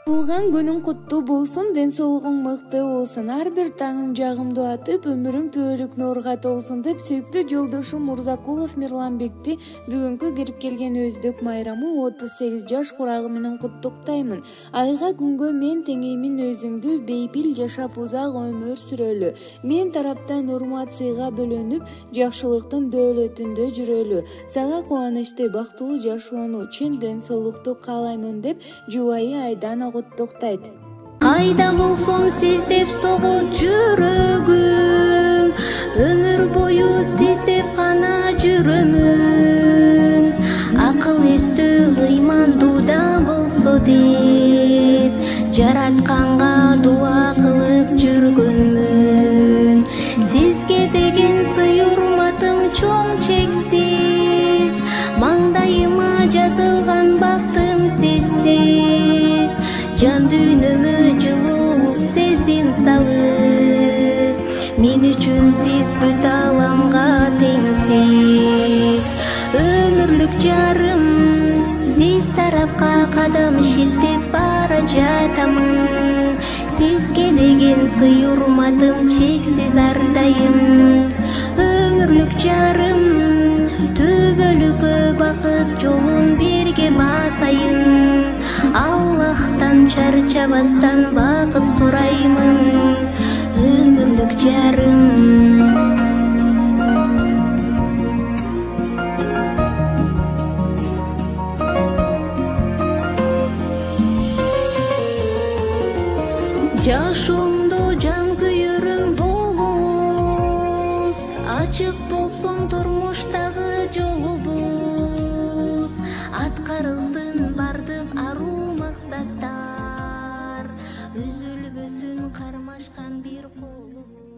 Туылган күнүң куттуу болсун, ден соолугуң мыкты болсун, ар бир таңың жагымдуу атып, өмүрүң түбөлүк нурга толсун деп сүйүктүү жолдошум Мурзакулов Мирланбекти бүгүнкү кирип келген өздүк майрамы 38 жаш курагы менен куттуктаймын. Айга күнгө мен теңеймин өзүңдү, бейпил жашап узак өмүр сүрөлү. Мен тараптан урмат сыйга бөлөнүп, жакшылыктын дөөлөтүндө жүрөлү. Сага кубанычты, бактылуу жашоону, чын ден соолукту каалаймын деп жубайы Айдана куттуктайт. Кайда болсом сиз деп согот жүрөгүм, өмүр бою сиз деп гана жүрөмүн. Акыл эстүү ыймандуу да болсо деп, жаратканга дуа кылып жүргөнмүн. Сизге деген сый урматым чоң чексиз, маңдайыма жазылган бактым сизсиз. Жан дүйнөмө жылуулук сезим салып, мен үчүн сиз бүт ааламга теңсиз. Өмүрлүк жарым, сиз тарапка кадам шилтеп бара жатамын. Сизге деген сый урматым чексиз ар дайым. Өмүрлүк жарым, түбөлүккө бакыт жолун бирге басайын. Аллахтан чарчабастан бакыт сураймын, өмүрлүк жарым. Жашоомдо жан күйөрүм болуңуз, ачык болсун турмуштагы жолубуз. Аткарылсын бардык аруу максаттар, үзүлбөсүн кармашкан бир колубуз.